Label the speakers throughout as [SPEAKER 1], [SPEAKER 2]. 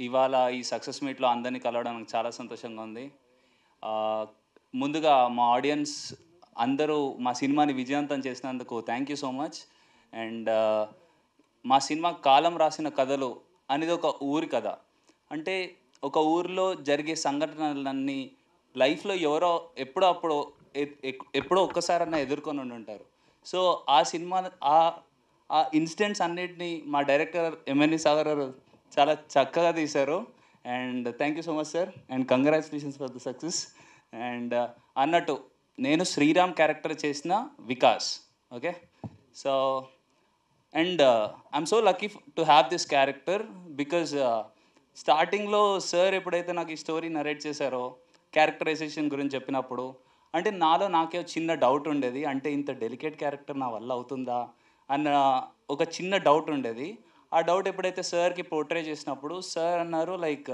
[SPEAKER 1] ఇవాళ ఈ సక్సెస్ మీట్లో అందరినీ కలవడం నాకు చాలా సంతోషంగా ఉంది. ముందుగా మా ఆడియన్స్ అందరూ మా సినిమాని విజయవంతం చేసినందుకు thank you so much. And మా సినిమా కాలం రాసిన కథలు అనేది ఒక ఊరి కథ. అంటే ఒక ఊరిలో జరిగే సంఘటనలన్నీ లైఫ్లో ఎవరో ఎప్పుడో ఒక్కసారన్నా ఎదుర్కొని ఉంటారు. సో ఆ సినిమా ఆ ఇన్సిడెంట్స్ అన్నిటినీ మా డైరెక్టర్ ఎంఎన్వి సాగర్ గారు చాలా చక్కగా తీశారు. And thank you so much sir, and congratulations for the success. And అన్నట్టు నేను శ్రీరామ్ క్యారెక్టర్ చేసిన Vikas. Okay, so and I'm so lucky to have this character because స్టార్టింగ్లో సార్ ఎప్పుడైతే నాకు ఈ స్టోరీ నరేట్ చేశారో క్యారెక్టరైజేషన్ గురించి చెప్పినప్పుడు, అంటే నాకే చిన్న డౌట్ ఉండేది. అంటే ఇంత డెలికేట్ క్యారెక్టర్ నా వల్ల అవుతుందా అన్న ఒక చిన్న డౌట్ ఉండేది. ఆ డౌట్ ఎప్పుడైతే సార్కి పోర్ట్రే చేసినప్పుడు సార్ అన్నారు లైక్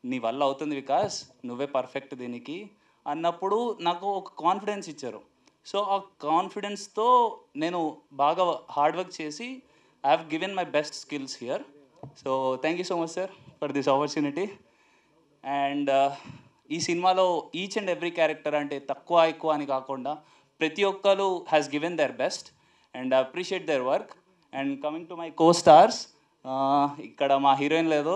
[SPEAKER 1] నీ వల్ల అవుతుంది వికాస్, నువ్వే పర్ఫెక్ట్ దీనికి అన్నప్పుడు నాకు ఒక కాన్ఫిడెన్స్ ఇచ్చారు. సో ఆ కాన్ఫిడెన్స్తో నేను బాగా హార్డ్ వర్క్ చేసి I have given my best skills here. So thank you so much sir for this opportunity. And ఈ సినిమాలో ఈచ్ అండ్ ఎవ్రీ క్యారెక్టర్, అంటే తక్కువ ఎక్కువ అని కాకుండా ప్రతి ఒక్కరు has given their best and appreciate their work. And coming to my co stars, ఇక్కడ మా హీరోయిన్ లేదు,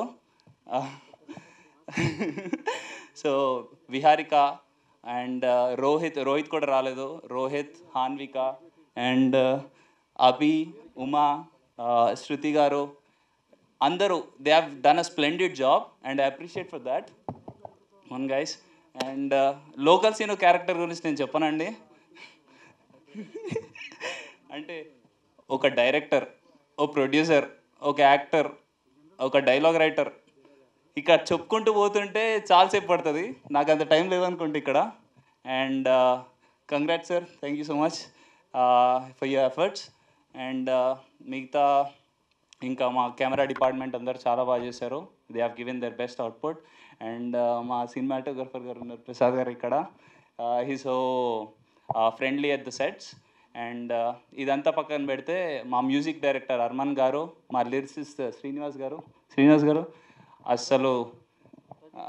[SPEAKER 1] సో విహారిక అండ్ రోహిత్ కూడా రాలేదు, రోహిత్, హాన్విక అండ్ అభి, ఉమా, శృతి గారు, అందరూ they have done a splendid job and I appreciate for that one guys. And local scene character గురించి నేను చెప్పనండి. అంటే ఒక డైరెక్టర్, ఓ ప్రొడ్యూసర్, ఒక యాక్టర్, ఒక డైలాగ్ రైటర్, ఇక్కడ చెప్పుకుంటూ పోతుంటే చాలాసేపు పడుతుంది. నాకు అంత టైం లేదనుకుంటే ఇక్కడ. And congrats sir, thank you so much for your efforts. And మిగతా ఇంకా మా కెమెరా డిపార్ట్మెంట్ అందరు చాలా బాగా చేశారు. They have given there best output. And మా సినిమాటోగ్రఫర్ గారు ఉన్నారు ప్రసాద్ గారు ఇక్కడ, he so friendly at the sets. And ఇదంతా పక్కన పెడితే మా మ్యూజిక్ డైరెక్టర్ అర్మన్ గారు, మా లిరిసిస్ట్ శ్రీనివాస్ గారు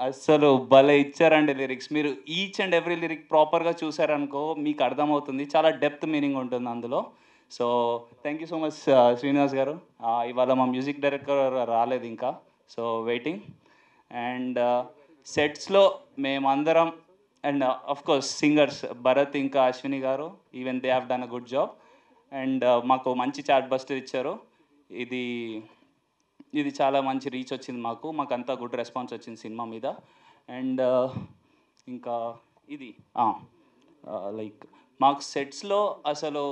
[SPEAKER 1] అస్సలు భలే ఇచ్చారండి లిరిక్స్. మీరు ఈచ్ అండ్ ఎవ్రీ లిరిక్ ప్రాపర్గా చూసారనుకో మీకు అర్థమవుతుంది, చాలా డెప్త్ మీనింగ్ ఉంటుంది అందులో. So thank you so much Srinivas గారు. ఇవాళ మా మ్యూజిక్ డైరెక్టర్ రాలేదు ఇంకా, సో వెయిటింగ్. అండ్ సెట్స్లో మేమందరం and of course singers Bharat ఇంకా అశ్విని గారు, even they have done a good job. And మాకు మంచి చాట్ బస్టర్ ఇచ్చారు. ఇది చాలా మంచి రీచ్ వచ్చింది మాకంతా గుడ్ రెస్పాన్స్ వచ్చింది సినిమా మీద. అండ్ ఇంకా ఇది లైక్ మాకు సెట్స్లో అసలు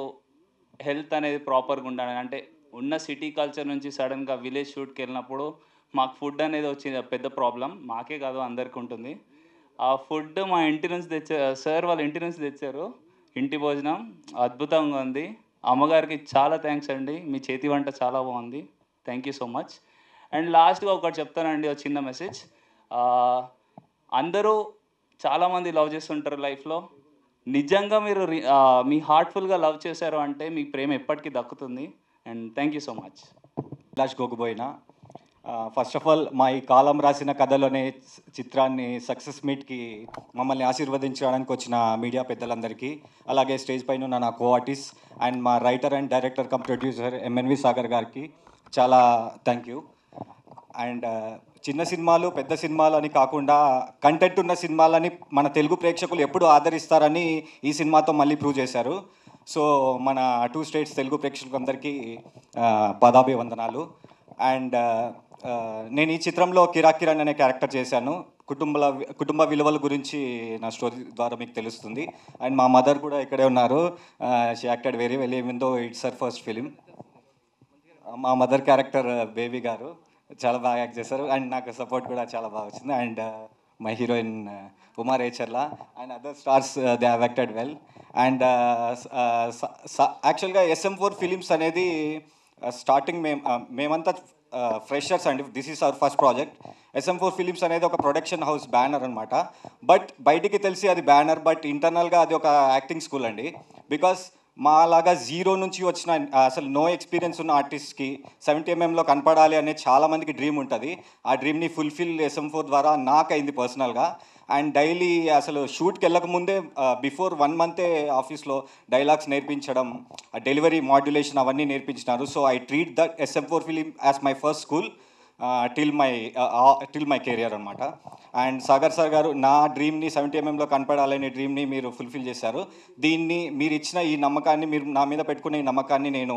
[SPEAKER 1] హెల్త్ అనేది ప్రాపర్గా ఉండాలి. అంటే ఉన్న సిటీ కల్చర్ నుంచి సడన్గా విలేజ్ షూట్కి వెళ్ళినప్పుడు మాకు ఫుడ్ అనేది వచ్చింది పెద్ద ప్రాబ్లం. మాకే కాదు అందరికీ ఉంటుంది. ఆ ఫుడ్ మా ఇంటి నుంచి సార్ వాళ్ళ ఇంటి నుంచి తెచ్చారు. ఇంటి భోజనం అద్భుతంగా ఉంది. అమ్మగారికి చాలా థ్యాంక్స్ అండి, మీ చేతి వంట చాలా బాగుంది, thank you so much. And లాస్ట్గా ఒకటి చెప్తానండి, ఒక చిన్న మెసేజ్. అందరూ చాలామంది లవ్ చేస్తుంటారు లైఫ్లో. నిజంగా మీరు మీ హార్ట్ఫుల్గా లవ్ చేశారు అంటే మీ ప్రేమ ఎప్పటికీ దక్కుతుంది. And thank you so much.
[SPEAKER 2] Abhilash Goguboyina, first of all మా ఈ కాలం రాసిన కథలోనే చిత్రాన్ని సక్సెస్ మీట్కి మమ్మల్ని ఆశీర్వదించడానికి వచ్చిన మీడియా పెద్దలందరికీ, అలాగే స్టేజ్ పైన ఉన్న నా కో ఆర్టిస్ట్ అండ్ మా writer and director come producer MNV Sagar గారికి చాలా థ్యాంక్ యూ. అండ్ చిన్న సినిమాలు పెద్ద సినిమాలు అని కాకుండా కంటెంట్ ఉన్న సినిమాలని మన తెలుగు ప్రేక్షకులు ఎప్పుడు ఆదరిస్తారని ఈ సినిమాతో మళ్ళీ ప్రూవ్ చేశారు. సో మన 2 స్టేట్స్ తెలుగు ప్రేక్షకులందరికీ పాదాభివందనాలు. అండ్ నేను ఈ చిత్రంలో కిరాకిరణ్ అనే క్యారెక్టర్ చేశాను. కుటుంబ విలువల గురించి నా స్టోరీ ద్వారా మీకు తెలుస్తుంది. అండ్ మా మదర్ కూడా ఇక్కడే ఉన్నారు. She acted very well even though it's her first film. మా మదర్ క్యారెక్టర్ బేబీ గారు చాలా బాగా యాక్ట్ చేశారు. అండ్ నాకు సపోర్ట్ కూడా చాలా బాగా వచ్చింది. And my heroine Uma Racherla and other stars they have acted well. And యాక్చువల్గా SM4 ఫిలిమ్స్ అనేది స్టార్టింగ్ మేమంతా ఫ్రెషర్స్ అండి. This is our first project. SM4 films అనేది ఒక ప్రొడక్షన్ హౌస్ బ్యానర్ అనమాట. బట్ బయటికి తెలిసి అది బ్యానర్, బట్ ఇంటర్నల్గా అది ఒక యాక్టింగ్ స్కూల్ అండి. బికాస్ మాలాగా జీరో నుంచి వచ్చిన అసలు నో ఎక్స్పీరియన్స్ ఉన్న ఆర్టిస్ట్కి 70mm కనపడాలి అనే చాలామందికి డ్రీమ్ ఉంటుంది. ఆ డ్రీమ్ని ఫుల్ఫిల్ SM4 ద్వారా నాకైంది పర్సనల్గా. అండ్ డైలీ అసలు షూట్కి వెళ్ళకముందే బిఫోర్ 1 మంతే ఆఫీస్లో డైలాగ్స్ నేర్పించడం, డెలివరీ మాడ్యులేషన్ అవన్నీ నేర్పించినారు. So I treat that SM4 film as my first school till my career అనమాట. అండ్ సాగర్ సార్ గారు నా డ్రీమ్ని 70mm కనపడాలనే డ్రీమ్ని మీరు ఫుల్ఫిల్ చేశారు. దీన్ని మీరు ఇచ్చిన ఈ నమ్మకాన్ని, మీరు నా మీద పెట్టుకునే ఈ నమ్మకాన్ని నేను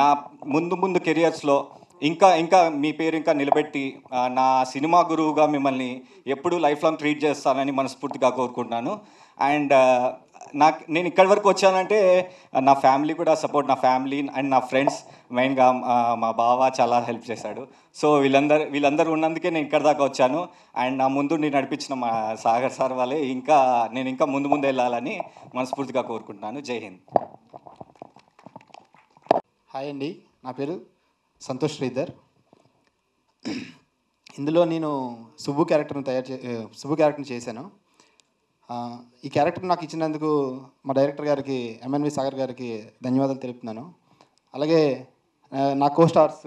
[SPEAKER 2] నా ముందు కెరియర్స్లో ఇంకా మీ పేరు ఇంకా నిలబెట్టి నా సినిమా గురువుగా మిమ్మల్ని ఎప్పుడూ లైఫ్ లాంగ్ ట్రీట్ చేస్తానని మనస్ఫూర్తిగా కోరుకుంటున్నాను. అండ్ నేను ఇక్కడి వరకు వచ్చానంటే నా ఫ్యామిలీ కూడా సపోర్ట్, నా ఫ్యామిలీ అండ్ నా ఫ్రెండ్స్, మెయిన్గా మా బావ చాలా హెల్ప్ చేశాడు. సో వీళ్ళందరూ ఉన్నందుకే నేను ఇక్కడ దాకా వచ్చాను. అండ్ నా ముందు నేను నడిపించిన మా సాగర్ సార్ వాళ్ళే నేను ఇంకా ముందు వెళ్ళాలని మనస్ఫూర్తిగా కోరుకుంటున్నాను. జై హింద్.
[SPEAKER 3] హాయ్ అండి, నా పేరు సంతోష్ శ్రీధర్. ఇందులో నేను సుబ్బు క్యారెక్టర్ని చేశాను. ఈ క్యారెక్టర్ నాకు ఇచ్చినందుకు మా డైరెక్టర్ గారికి, MNV సాగర్ గారికి ధన్యవాదాలు తెలుపుతున్నాను. అలాగే నా కోస్టార్స్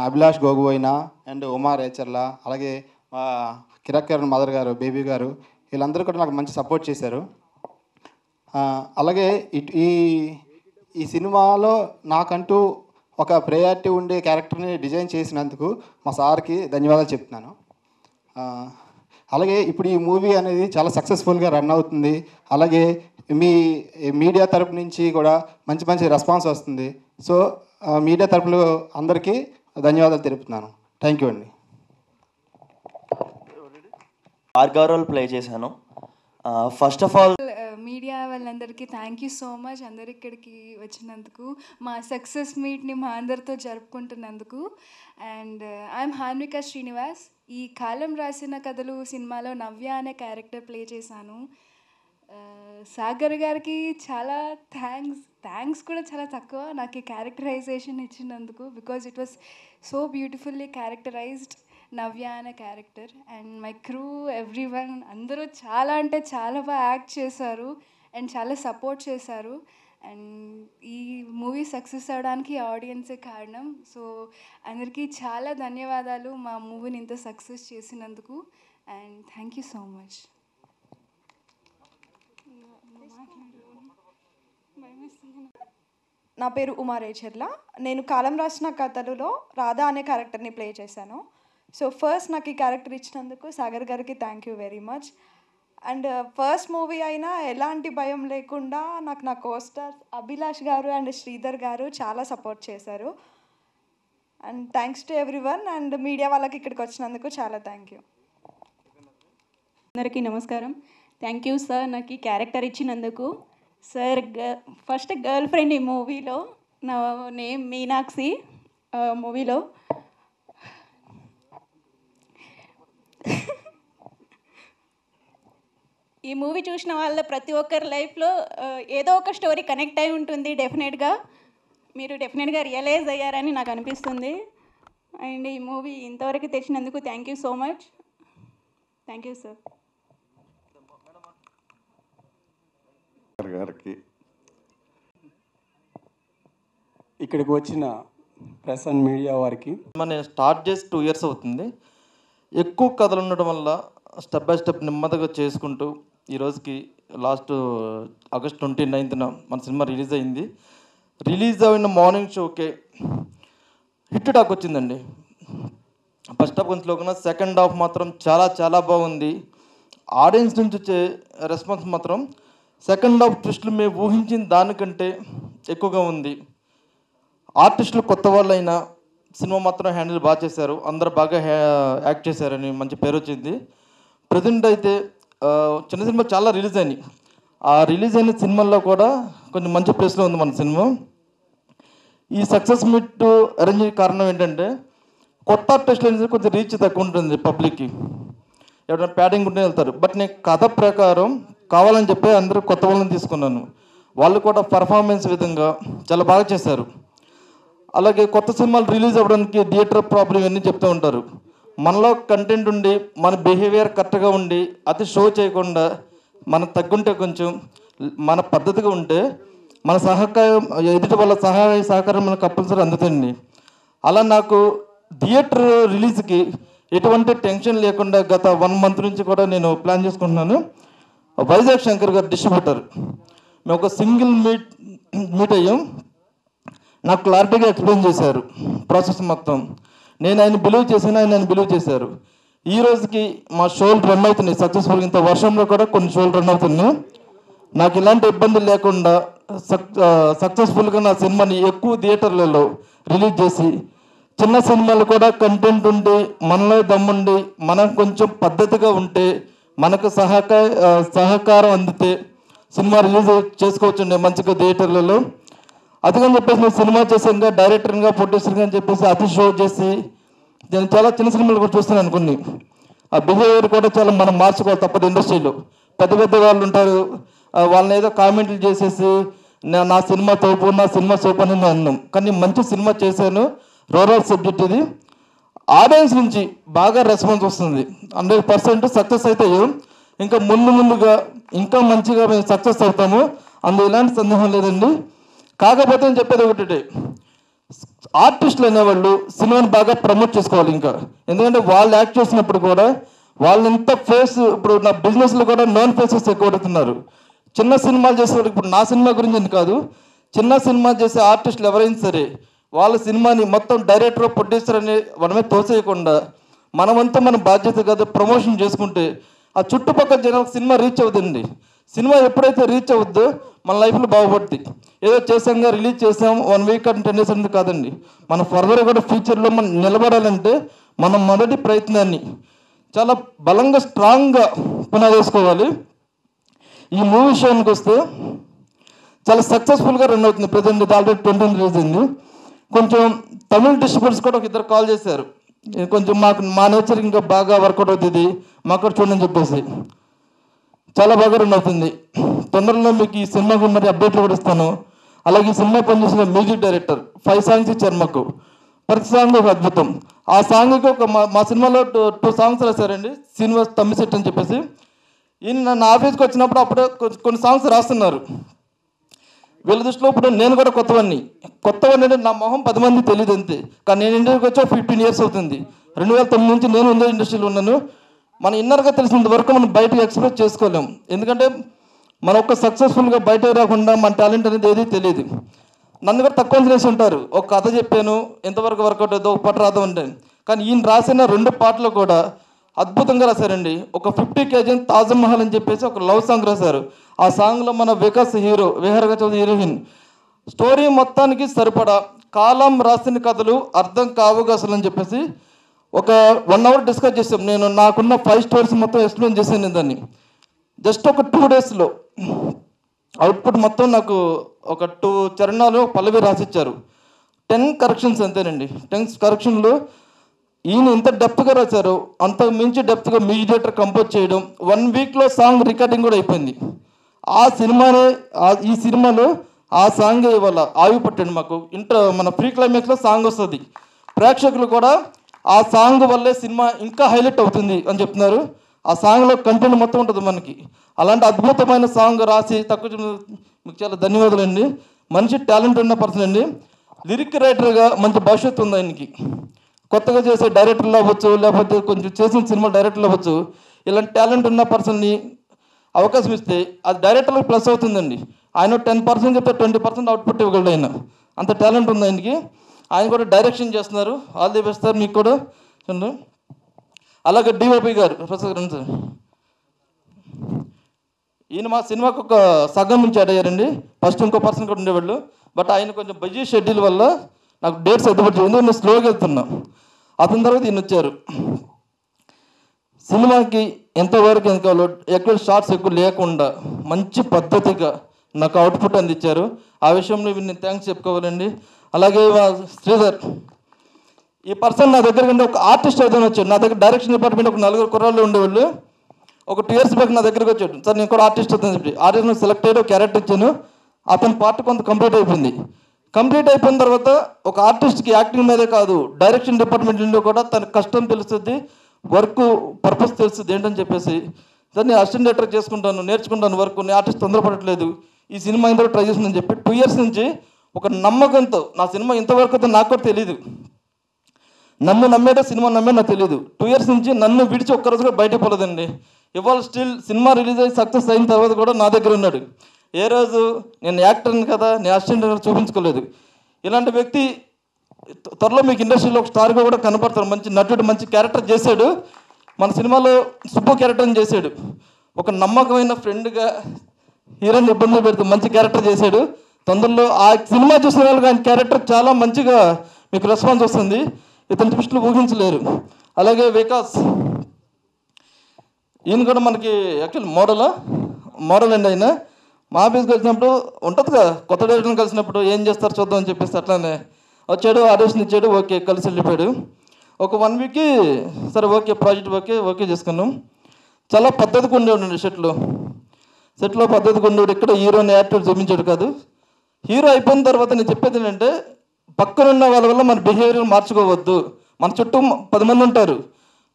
[SPEAKER 3] అభిలాష్ గోగుబోయినా అండ్ ఉమా రేచర్ల, అలాగే కిరక్కర్ మదర్ గారు, బేబీ గారు, వీళ్ళందరూ కూడా నాకు మంచి సపోర్ట్ చేశారు. అలాగే ఈ సినిమాలో నాకంటూ ఒక ప్రయారిటీ ఉండే క్యారెక్టర్ని డిజైన్ చేసినందుకు మా సార్కి ధన్యవాదాలు చెప్తున్నాను. అలాగే ఇప్పుడు ఈ మూవీ అనేది చాలా సక్సెస్ఫుల్గా రన్ అవుతుంది. అలాగే మీ మీడియా తరపు నుంచి కూడా మంచి రెస్పాన్స్ వస్తుంది. సో మీడియా తరపులో అందరికీ ధన్యవాదాలు తెలుపుతున్నాను. థ్యాంక్ యూ అండి.
[SPEAKER 4] భార్గవ్ రోల్ ప్లే చేశాను. ఫస్ట్ ఆఫ్ ఆల్
[SPEAKER 5] మీడియా వాళ్ళందరికీ థ్యాంక్ యూ సో మచ్. అందరు ఇక్కడికి వచ్చినందుకు, మా సక్సెస్ మీట్ని మా అందరితో జరుపుకుంటున్నందుకు. And I'm Hanvika Srinivas. ఈ కాలం రాసిన కథలు సినిమాలో నవ్య అనే క్యారెక్టర్ ప్లే చేశాను. సాగర్ గారికి చాలా థ్యాంక్స్ కూడా చాలా తక్కువ నాకు ఈ క్యారెక్టరైజేషన్ ఇచ్చినందుకు. Because it was so beautifully characterised Navya అనే character. And my crew, everyone, అందరూ చాలా అంటే చాలా బాగా యాక్ట్ చేశారు అండ్ చాలా సపోర్ట్ చేశారు. అండ్ ఈ మూవీ సక్సెస్ అవ్వడానికి ఆడియన్సే కారణం. సో అందరికీ చాలా ధన్యవాదాలు మా మూవీని ఇంత సక్సెస్ చేసినందుకు. And thank you so much.
[SPEAKER 6] నా పేరు ఉమా రేచర్ల. నేను కాలం రాసిన కథలులో రాధా అనే క్యారెక్టర్ని ప్లే చేశాను. సో ఫస్ట్ నాకు ఈ క్యారెక్టర్ ఇచ్చినందుకు సాగర్ గారికి thank you very much. And first movie అయినా ఎలాంటి భయం లేకుండా నాకు నా కోస్టార్స్ అభిలాష్ గారు అండ్ శ్రీధర్ గారు చాలా సపోర్ట్ చేశారు. And thanks to everyone. And media వాళ్ళకి ఇక్కడికి వచ్చినందుకు చాలా థ్యాంక్ యూ.
[SPEAKER 7] అందరికీ నమస్కారం. థ్యాంక్ యూ సార్ నాకు ఈ క్యారెక్టర్ ఇచ్చినందుకు. సార్ ఫస్ట్ గర్ల్ ఫ్రెండ్ ఈ మూవీలో నా నేమ్ మీనాక్షి. మూవీలో ఈ మూవీ చూసిన వాళ్ళ ప్రతి ఒక్కరి లైఫ్లో ఏదో ఒక స్టోరీ కనెక్ట్ అయి ఉంటుంది. మీరు డెఫినెట్గా రియలైజ్ అయ్యారని నాకు అనిపిస్తుంది. అండ్ ఈ మూవీ ఇంతవరకు తెచ్చినందుకు thank you so much. Thank you sir.
[SPEAKER 8] గారికి ఇక్కడికి వచ్చిన ప్రెస్ అండ్ మీడియా వారికి,
[SPEAKER 4] నేను స్టార్ట్ చేసి 2 years అవుతుంది. ఎక్కువ కథలు ఉండడం వల్ల స్టెప్ బై స్టెప్ నెమ్మదిగా చేసుకుంటూ ఈరోజుకి లాస్ట్ August 29th మన సినిమా రిలీజ్ అయింది. రిలీజ్ అయిన మార్నింగ్ షోకే హిట్ టాక్ వచ్చిందండి. ఫస్ట్ హాఫ్ కొంచెం లోకన్నా, సెకండ్ హాఫ్ మాత్రం చాలా చాలా బాగుంది. ఆడియన్స్ నుంచి వచ్చే రెస్పాన్స్ మాత్రం సెకండ్ హాఫ్ ట్విస్టులు మేము ఊహించిన దానికంటే ఎక్కువగా ఉంది. ఆర్టిస్టులు కొత్త వాళ్ళైనా సినిమా మాత్రం హ్యాండిల్ బాగా చేశారు. అందరూ బాగా యాక్ట్ చేశారని మంచి పేరు వచ్చింది. ప్రజెంట్ అయితే చిన్న సినిమా చాలా రిలీజ్ అయినాయి. ఆ రిలీజ్ అయిన సినిమాల్లో కూడా కొంచెం మంచి ప్లేస్లో ఉంది మన సినిమా. ఈ సక్సెస్ మీట్ అరేంజ్ కారణం ఏంటంటే కొత్త ఆర్టిస్టులు అనేది కొంచెం రీచ్ తక్కువ ఉంటుంది పబ్లిక్కి. ఎవరైనా ప్యాడింగ్ ఉంటే వెళ్తారు. బట్ నేను కథ ప్రకారం కావాలని చెప్పి అందరూ కొత్త వాళ్ళని తీసుకున్నాను. వాళ్ళు కూడా పర్ఫార్మెన్స్ విధంగా చాలా బాగా చేశారు. అలాగే కొత్త సినిమాలు రిలీజ్ అవ్వడానికి థియేటర్ ప్రాబ్లం ఇవన్నీ చెప్తూ ఉంటారు. మనలో కంటెంట్ ఉండి మన బిహేవియర్ కరెక్ట్గా ఉండి అతి షో చేయకుండా మనం తగ్గుంటే కొంచెం మన పద్ధతిగా ఉంటే మన సహకారం ఎదుటి వాళ్ళ సహాయ సహకారం మనకు కంపల్సరీ అందుతుంది. అలా నాకు థియేటర్ రిలీజ్కి ఎటువంటి టెన్షన్ లేకుండా గత 1 month నుంచి కూడా నేను ప్లాన్ చేసుకుంటున్నాను. వైజాగ్ శంకర్ గారు డిస్ట్రిబ్యూటర్, మేము ఒక సింగిల్ మీట్ అయ్యాం. నాకు క్లారిటీగా ఎక్స్ప్లెయిన్ చేశారు ప్రాసెస్ మొత్తం. నేను ఆయన బిలీవ్ చేశాను, ఆయన బిలీవ్ చేశారు. ఈ రోజుకి మా షోలు రన్ అవుతున్నాయి సక్సెస్ఫుల్గా. ఇంత వర్షంలో కూడా కొన్ని షోలు రన్ అవుతున్నాయి. నాకు ఇలాంటి ఇబ్బంది లేకుండా సక్సెస్ఫుల్గా నా సినిమాని ఎక్కువ థియేటర్లలో రిలీజ్ చేసి, చిన్న సినిమాలు కూడా కంటెంట్ ఉండి మనలో దమ్ముండి మనం కొంచెం పద్ధతిగా ఉంటే మనకు సహకారం అందితే సినిమా రిలీజ్ చేసుకోవచ్చండి మంచిగా థియేటర్లలో. అందుకని చెప్పేసి నేను సినిమా చేసాక డైరెక్టర్గా ప్రొడ్యూసర్గా అని చెప్పేసి అతి షో చేసి నేను చాలా చిన్న సినిమాలు కూడా చూస్తున్నాను. కొన్ని ఆ బిహేవియర్ కూడా చాలా మనం మార్చుకోవాలి తప్పదు. ఇండస్ట్రీలో పెద్ద పెద్ద వాళ్ళు ఉంటారు, వాళ్ళని ఏదో కామెంట్లు చేసేసి నా సినిమా తోపు, నా సినిమా సోపు అని నేను అన్నాం. కానీ మంచి సినిమా చేశాను. రూరల్ సబ్జెక్ట్ ఇది. ఆడియన్స్ నుంచి బాగా రెస్పాన్స్ వస్తుంది. 100% సక్సెస్ అయితే ఇంకా ముందుగా ఇంకా మంచిగా మేము సక్సెస్ అవుతాము, అందులో ఎలాంటి సందేహం లేదండి. కాకపోతే నేను చెప్పేది ఒకటి, ఆర్టిస్టులు అనేవాళ్ళు సినిమాని బాగా ప్రమోట్ చేసుకోవాలి ఇంకా. ఎందుకంటే వాళ్ళు యాక్ట్ చేసినప్పుడు కూడా వాళ్ళు ఎంత ఫేస్, ఇప్పుడు నా బిజినెస్లో కూడా నోన్ ఫేసెస్ ఎక్కువ పడుతున్నారు. చిన్న సినిమాలు చేసేవాళ్ళు, ఇప్పుడు నా సినిమా గురించి అని కాదు, చిన్న సినిమా చేసే ఆర్టిస్టులు ఎవరైనా సరే వాళ్ళ సినిమాని మొత్తం డైరెక్టర్ ప్రొడ్యూసర్ అని మనమే తోసేయకుండా మనమంతా మన బాధ్యత కదా ప్రమోషన్ చేసుకుంటే ఆ చుట్టుపక్కల జనాలకు సినిమా రీచ్ అవుతుంది. సినిమా ఎప్పుడైతే రీచ్ అవుద్దో మన లైఫ్లో బాగుపడుతుంది. ఏదో చేసాంగా రిలీజ్ చేసాం 1 week and 10 days అనేది కాదండి. మన ఫర్దర్ కూడా ఫ్యూచర్లో మనం నిలబడాలంటే మన మొదటి ప్రయత్నాన్ని చాలా బలంగా స్ట్రాంగ్గా పునాదేసుకోవాలి. ఈ మూవీ విషయానికి వస్తే చాలా సక్సెస్ఫుల్గా రన్ అవుతుంది. ప్రజెంట్ ఆల్రెడీ 20 రిలీజ్ అయింది. కొంచెం తమిళ డిస్ట్రిబ్యూటర్స్ కూడా ఒక 2 కాల్ చేశారు. కొంచెం మా నేచర్ ఇంకా బాగా వర్కౌట్ అవుతుంది, మాకు కూడా చూడని చెప్పేసి చాలా బాగా రన్ అవుతుంది. తొందరలో మీకు ఈ సినిమాకు మరి అప్డేట్లు కూడా ఇస్తాను. అలాగే ఈ సినిమా పనిచేసిన మ్యూజిక్ డైరెక్టర్ 5 songs ఇచ్చారు మాకు. ప్రతి సాంగ్ ఒక అద్భుతం. ఆ సాంగ్కి ఒక మా సినిమాలో 2 songs రాశారండి, శ్రీనివాస్ తమ్మిశెట్టి అని చెప్పేసి. ఈయన నా ఆఫీస్కి వచ్చినప్పుడు అప్పుడే కొన్ని సాంగ్స్ రాస్తున్నారు. వీళ్ళ దృష్టిలో ఇప్పుడు నేను కూడా కొత్తవన్నీ అంటే నా మొహం 10 మంది తెలియదు అంతే. కానీ నేను ఇండస్ట్రీకి వచ్చా 15 years అవుతుంది. 2009 నుంచి నేను ఇండస్ట్రీలో ఉన్నాను. మన ఇన్నర్గా తెలిసినంత వరకు మనం బయటకు ఎక్స్ప్రెస్ చేసుకోలేము. ఎందుకంటే మనం ఒక్క సక్సెస్ఫుల్గా బయట రాకుండా మన టాలెంట్ అనేది ఏది తెలియదు. నన్ను కూడా తక్కువ చేసి ఉంటారు. ఒక కథ చెప్పాను, ఎంతవరకు వర్కౌట్ అవుతుందో, ఒక పాట రాదు అంటే. కానీ ఈయన రాసిన 2 పాటలు కూడా అద్భుతంగా రాశారండి. ఒక 50 kg తాజ్మహల్ అని చెప్పేసి ఒక లవ్ సాంగ్ రాశారు. ఆ సాంగ్లో మన వికాస్ హీరో, విహారగా చౌదరి హీరోయిన్. స్టోరీ మొత్తానికి సరిపడా కాలం రాసిన కథలు అర్థం కావుగా అసలు అని చెప్పేసి ఒక 1 hour డిస్కస్ చేసాం. నేను నాకున్న 5 stories మొత్తం ఎక్స్ప్లెయిన్ చేశాను దాన్ని. జస్ట్ ఒక 2 daysలో అవుట్పుట్ మొత్తం నాకు ఒక 2 చరణాలు పల్లవి రాసిచ్చారు. 10 corrections అంతేనండి. 10 correctionలో ఈయన ఇంత డెప్త్గా రాశారు, అంత మించి డెప్త్గా మ్యూజిక్ డైరెక్టర్ కంపోజ్ చేయడం. 1 weekలో సాంగ్ రికార్డింగ్ కూడా అయిపోయింది. ఈ సినిమాలో ఆ సాంగ్ ఇవాళ ఆవి పట్టండి మాకు. మన ప్రీ క్లైమాక్స్లో సాంగ్ వస్తుంది. ప్రేక్షకులు కూడా ఆ సాంగ్ వల్లే సినిమా ఇంకా హైలైట్ అవుతుంది అని చెప్తున్నారు. ఆ సాంగ్లో కంటెంట్ మొత్తం ఉంటుంది మనకి. అలాంటి అద్భుతమైన సాంగ్ రాసి మీకు చాలా ధన్యవాదాలు అండి. మంచి టాలెంట్ ఉన్న పర్సన్ అండి. లిరిక్ రైటర్గా మంచి భవిష్యత్తు ఉంది ఆయనకి. కొత్తగా చేసే డైరెక్టర్లు అవ్వచ్చు, లేకపోతే కొంచెం చేసిన సినిమా డైరెక్టర్లు అవ్వచ్చు. ఇలాంటి టాలెంట్ ఉన్న పర్సన్ని అవకాశం ఇస్తే అది డైరెక్టర్లకు ప్లస్ అవుతుందండి. ఆయన 10% చెప్తే 20% అవుట్పుట్ ఇవ్వగలడు. ఆయన అంత టాలెంట్ ఉంది ఆయనకి. ఆయన కూడా డైరెక్షన్ చేస్తున్నారు. ఆల్ ది బెస్ట్ సార్ మీకు కూడా. అలాగే డిఓపి గారు ప్రసాద్ గారు సార్, ఈయన మా సినిమాకు ఒక సగం నుంచి యాడ్ అయ్యారండి. ఫస్ట్ ఇంకో పర్సన్ కూడా ఉండేవాళ్ళు. బట్ ఆయన కొంచెం బిజీ షెడ్యూల్ వల్ల నాకు డేట్స్ ఎదుగుపడి ఎందుకంటే నేను స్లోగా వెళ్తున్నా. అతని తర్వాత ఈయన వచ్చారు. సినిమాకి ఎంతవరకు ఎంత కావాలో ఎక్కువ షార్ట్స్ ఎక్కువ లేకుండా మంచి పద్ధతిగా నాకు అవుట్పుట్ అందించారు. ఆ విషయంలో నేను థ్యాంక్స్ చెప్పుకోవాలండి. అలాగే శ్రీధర్, ఈ పర్సన్ నా దగ్గర కంటే ఒక ఆర్టిస్ట్ ఏదైనా వచ్చాడు. నా దగ్గర డైరెక్షన్ డిపార్ట్మెంట్ ఒక 4 కుర్రాళ్ళు ఉండేవాళ్ళు. ఒక 2 years బ్యాక్ నా దగ్గరకు వచ్చాడు. సార్ నేను కూడా ఆర్టిస్ట్ అవుతాను చెప్పి ఆర్టిస్ట్ సెలెక్ట్ అయ్యి ఒక క్యారెక్టర్ ఇచ్చాను. అతని పార్ట్ కొంత కంప్లీట్ అయిపోయింది. కంప్లీట్ అయిపోయిన తర్వాత ఒక ఆర్టిస్ట్కి యాక్టింగ్ మీదే కాదు, డైరెక్షన్ డిపార్ట్మెంట్లో కూడా తన కష్టం తెలుస్తుంది, వర్క్ పర్పస్ తెలుస్తుంది ఏంటని చెప్పేసి దాన్ని అసిస్టెంట్ డైరెక్టర్ చేసుకుంటాను, నేర్చుకుంటాను వర్క్. నేను ఆర్టిస్ట్ తొందరపడట్లేదు. ఈ సినిమా ఇంతవరకు ట్రై చేస్తుందని చెప్పి 2 years నుంచి ఒక నమ్మకంతో నా సినిమా ఇంతవరకు అయితే నాకు కూడా తెలియదు, నన్ను నమ్మేటో సినిమా నమ్మేది నాకు తెలియదు. 2 years నుంచి నన్ను విడిచి ఒక్కరోజు కూడా బయటకు పోలేదండి. ఇవాళ స్టిల్ సినిమా రిలీజ్ అయ్యి సక్సెస్ అయిన తర్వాత కూడా నా దగ్గర ఉన్నాడు. ఏ రోజు నేను యాక్టర్ని కదా, నేను అసిస్టెంట్ చూపించుకోలేదు. ఇలాంటి వ్యక్తి త్వరలో మీకు ఇండస్ట్రీలో ఒక స్టార్గా కూడా కనపడతారు. మంచి నటుడు, మంచి క్యారెక్టర్ చేశాడు. మన సినిమాలో సుబ్బు క్యారెక్టర్ని చేశాడు. ఒక నమ్మకమైన ఫ్రెండ్గా హీరోని ఇబ్బందులు పెడుతూ మంచి క్యారెక్టర్ చేశాడు. తొందరలో ఆ సినిమా చూసిన వాళ్ళకి ఆయన క్యారెక్టర్ చాలా మంచిగా మీకు రెస్పాన్స్ వస్తుంది. ఇతని దృష్టిలో ఊహించలేరు. అలాగే వికాస్, ఈయన కూడా మనకి యాక్చువల్ మోడల్ అండి. ఆయన మా ఆఫీస్కి వచ్చినప్పుడు ఉంటుంది కదా, కొత్త డైరెక్టర్ని కలిసినప్పుడు ఏం చేస్తారు చూద్దాం అని చెప్పేసి అట్లానే వచ్చాడు, ఆడిషన్ ఇచ్చాడు, ఓకే కలిసి వెళ్ళిపోయాడు. ఒక 1 weekకి సరే ఓకే ప్రాజెక్ట్ ఓకే చేసుకున్నాం. చాలా పద్ధతిగా ఉండేవాడు సెట్లో పద్ధతిగా ఉండేవాడు. ఇక్కడ హీరోని యాక్టివ్ చూపించాడు కాదు. హీరో అయిపోయిన తర్వాత నేను చెప్పేది ఏంటంటే, పక్కనున్న వాళ్ళ వల్ల మన బిహేవియర్ మార్చుకోవద్దు. మన చుట్టూ 10 మంది ఉంటారు,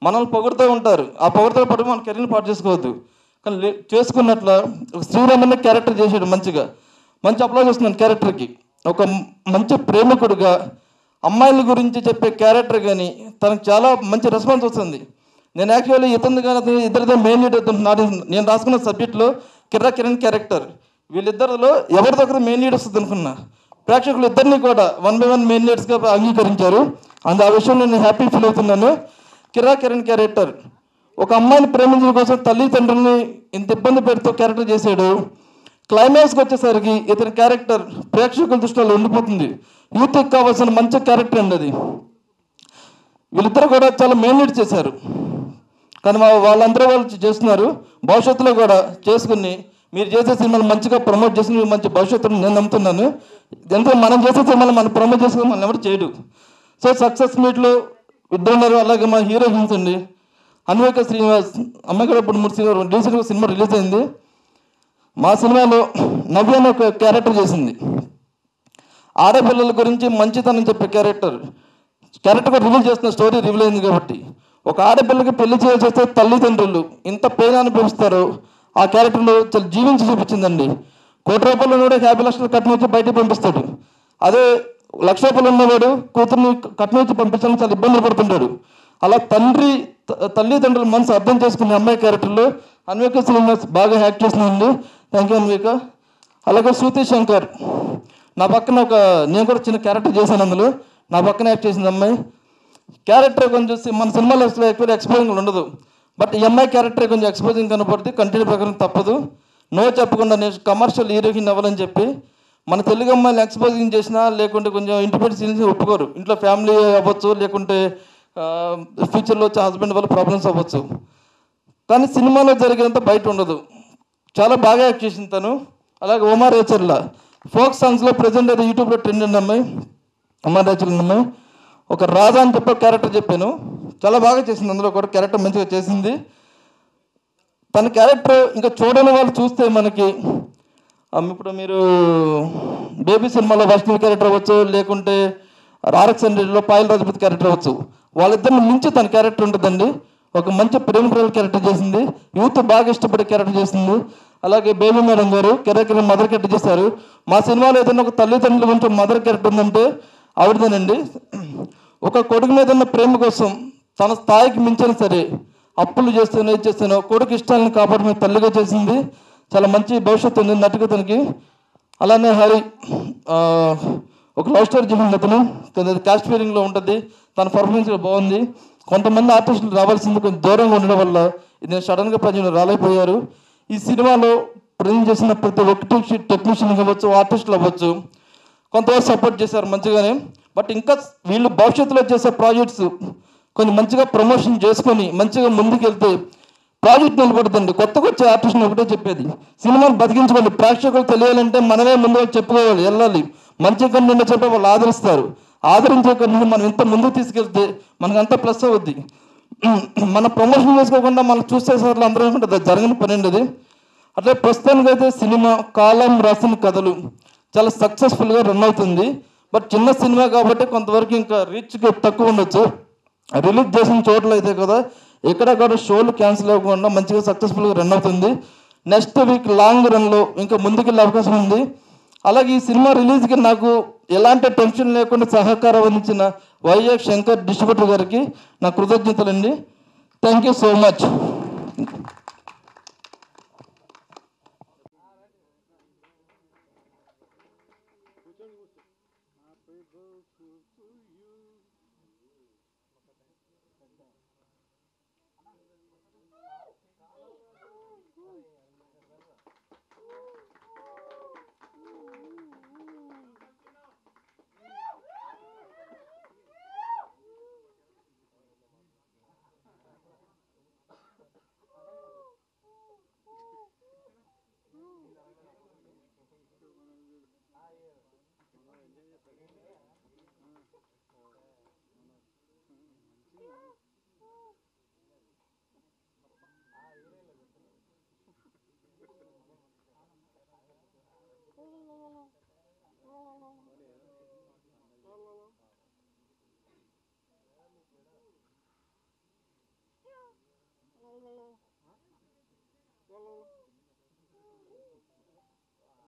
[SPEAKER 4] మనల్ని పొగుడుతూ ఉంటారు. ఆ పొగుడుతో పాటు మన కెరీర్ని పాటు చేసుకోవద్దు. కానీ చేసుకున్నట్ల ఒక శ్రీరామన్న క్యారెక్టర్ చేసాడు. మంచి అప్లాజ్ వస్తున్నాను క్యారెక్టర్కి. ఒక మంచి ప్రేమికుడిగా అమ్మాయిల గురించి చెప్పే క్యారెక్టర్ కానీ తనకు చాలా మంచి రెస్పాన్స్ వస్తుంది. నేను యాక్చువల్లీ ఇతను కానీ ఇద్దరితో మెయిన్ లీడ్ అవుతున్నాడు. నేను రాసుకున్న సబ్జెక్ట్లో కిరణ్ క్యారెక్టర్, వీళ్ళిద్దరిలో ఎవరిదొకరు మెయిన్ లీడ్ వస్తుంది అనుకున్నా. ప్రేక్షకులు ఇద్దరిని కూడా 1 by 1 మెయిన్ లీడ్స్గా అంగీకరించారు. ఆ విషయంలో నేను హ్యాపీ ఫీల్ అవుతున్నాను. కిరణ్ క్యారెక్టర్ ఒక అమ్మాయిని ప్రేమించడం కోసం తల్లిదండ్రుల్ని ఇంత ఇబ్బంది పెడుతూ క్యారెక్టర్ చేశాడు. క్లైమాక్స్కి వచ్చేసరికి ఇతని క్యారెక్టర్ ప్రేక్షకుల దృష్టిలో ఉండిపోతుంది. యూత్కి కావాల్సిన మంచి క్యారెక్టర్ అండి అది. వీళ్ళిద్దరు కూడా చాలా మెయిన్ లీడ్ చేశారు. కానీ వాళ్ళందరూ వాళ్ళు చేస్తున్నారు. భవిష్యత్తులో కూడా చేసుకుని మీరు చేసే సినిమాలు మంచిగా ప్రమోట్ చేసి మంచి భవిష్యత్తును నేను నమ్ముతున్నాను. ఎంతో మనం చేసే సినిమాలు మనం ప్రమోట్ చేసుకుని మనం ఎవరు చేయడు. సో సక్సెస్ మీట్లో ఇద్దరు ఉన్నారు. అలాగే మా హీరోయిన్స్ అండి, అన్వేక శ్రీనివాస్, అమ్మాయి కూడా ఇప్పుడు 3 సినిమా రీసెంట్గా సినిమా రిలీజ్ అయింది. మా సినిమాలో నవ్య అనే ఒక క్యారెక్టర్ చేసింది. ఆడపిల్లల గురించి మంచితనం చెప్పే క్యారెక్టర్ కూడా రివీల్ చేస్తున్న స్టోరీ రివీల్ అయింది. కాబట్టి ఒక ఆడపిల్లకి పెళ్లి చేస్తే తల్లిదండ్రులు ఇంత పేద అనిపిస్తారో ఆ క్యారెక్టర్లో చాలా జీవించి చూపించిందండి. 1 కోటి రూపాయలు కూడా 50 లక్షలు కట్నం వచ్చి బయటకు పంపిస్తాడు. అదే 1 లక్ష రూపాయలు ఉన్నవాడు కూతుర్ని కట్నం వచ్చి పంపించడానికి చాలా ఇబ్బందులు పడుతుంటాడు. అలా తల్లిదండ్రుల మనసు అర్థం చేసుకునే అమ్మాయి క్యారెక్టర్లో అన్వేక శ్రీనివాస్ బాగా యాక్ట్ చేసిందండి. Thank you Anveka. అలాగే శృతి శంకర్ నా పక్కన నేను కూడా చిన్న క్యారెక్టర్ చేశాను. అందులో నా పక్కన యాక్ట్ చేసింది అమ్మాయి. క్యారెక్టర్ కొంచెం మన సినిమాలో ఎక్కువ ఎక్స్పోజింగ్ ఉండదు. బట్ ఈ అమ్మాయి క్యారెక్టర్ కొంచెం ఎక్స్పోజింగ్ కనపడితే కంటిన్యూ ప్రకారం తప్పదు. నో చెప్పకుండా నేను కమర్షియల్ హీరోయిన్ అవ్వాలని చెప్పి మన తెలుగు అమ్మాయిలు ఎక్స్పోజింగ్ చేసినా లేకుంటే కొంచెం ఇండిపెండెంట్ సీన్స్ ఒప్పుకోరు. ఇంట్లో ఫ్యామిలీ అవ్వచ్చు, లేకుంటే ఫ్యూచర్లో వచ్చే హస్బెండ్ వల్ల ప్రాబ్లమ్స్ అవ్వచ్చు. కానీ సినిమాలో జరిగేంత బయట ఉండదు. చాలా బాగా యాక్ట్ చేసింది తను. అలాగే ఉమా రేచర్ల ఫోక్ సాంగ్స్లో ప్రజెంట్ అయితే యూట్యూబ్లో ట్రెండ్ అండి అమ్మాయి. ఉమా రేచర్ల అమ్మాయి ఒక రాధా అని చెప్పే క్యారెక్టర్ చెప్పాను, చాలా బాగా చేసింది. అందులో కూడా క్యారెక్టర్ మంచిగా చేసింది. తన క్యారెక్టర్ ఇంకా చూడని వాళ్ళు చూస్తే మనకి ఇప్పుడు మీరు బేబీ సినిమాలో వైష్ణవి క్యారెక్టర్ అవ్వచ్చు, లేకుంటే ఆర్ఎక్స్ హండ్రెడ్లో పాయల్ రాజపతి క్యారెక్టర్ అవ్వచ్చు. వాళ్ళిద్దరిని మించి తన క్యారెక్టర్ ఉంటుందండి. ఒక మంచి ప్రేమికురాలు క్యారెక్టర్ చేసింది, యూత్ బాగా ఇష్టపడే క్యారెక్టర్ చేసింది. అలాగే బేబీ మేడం గారు కెరీర్ మదర్ క్యారెక్టర్ చేశారు. మా సినిమాలో ఏదైనా ఒక తల్లిదండ్రుల గురించి మదర్ క్యారెక్టర్ ఉందంటే ఆవిడదేనండి. ఒక కొడుకు మీద ఉన్న ప్రేమ కోసం తన స్థాయికి మించిన సరే అప్పులు చేస్తూనే చేస్తాను కొడుకు ఇష్టాలను కాపాడమే తల్లిగా చేసింది. చాలా మంచి భవిష్యత్తు ఉంది నటుగా తనకి. అలానే హరి ఒక లవ్ స్టోరీ చేసింది. అతను క్యాస్ట్ ఫీలింగ్లో ఉంటుంది. తన పర్ఫార్మెన్స్ బాగుంది. కొంతమంది ఆర్టిస్టులు రావాల్సింది కొంచెం దూరంగా ఉండడం వల్ల ఇది సడన్గా ప్రజలు రాలేకపోయారు. ఈ సినిమాలో ప్రజెంట్ చేసిన ప్రతి ఒక్కటి టెక్నీషియన్ అవ్వచ్చు, ఆర్టిస్టులు అవ్వచ్చు, కొంతవరకు సపోర్ట్ చేశారు మంచిగానే. బట్ ఇంకా వీళ్ళు భవిష్యత్తులో చేసే ప్రాజెక్ట్స్ కొంచెం మంచిగా ప్రమోషన్ చేసుకొని మంచిగా ముందుకెళ్తే ప్రాజెక్ట్ నిలబడుతుంది. కొత్తగా వచ్చే ఆర్టిస్ట్ని ఒకటే చెప్పేది, సినిమాను బతికించుకోండి. ప్రేక్షకులు తెలియాలంటే మనమే ముందు చెప్పుకోవాలి, వెళ్ళాలి. మంచి కంటెంట్ చెప్పే వాళ్ళు ఆదరిస్తారు. ఆదరించే కంటెంట్ మనం ఎంత ముందుకు తీసుకెళ్తే మనకు అంత ప్లస్ అవుద్ది. మన ప్రమోషన్ చేసుకోకుండా మనం చూసేసార్లు అందరూ అనుకుంటే జరగని పని ఉండేది. అట్లే ప్రస్తుతానికి అయితే సినిమా కాలం రాసిన కథలు చాలా సక్సెస్ఫుల్గా రన్ అవుతుంది. బట్ చిన్న సినిమా కాబట్టి కొంతవరకు ఇంకా రీచ్కి తక్కువ ఉండొచ్చు. రిలీజ్ చేసిన చోట్ల అయితే కదా ఎక్కడ కూడా షోలు క్యాన్సిల్ అవ్వకుండా మంచిగా సక్సెస్ఫుల్గా రన్ అవుతుంది. నెక్స్ట్ వీక్ లాంగ్ రన్లో ఇంకా ముందుకెళ్ళే అవకాశం ఉంది. అలాగే ఈ సినిమా రిలీజ్కి నాకు ఎలాంటి టెన్షన్ లేకుండా సహకారం అందించిన వైఎఫ్ శంకర్ డిస్ట్రిబ్యూటర్ గారికి నా కృతజ్ఞతలండి. Thank you so much.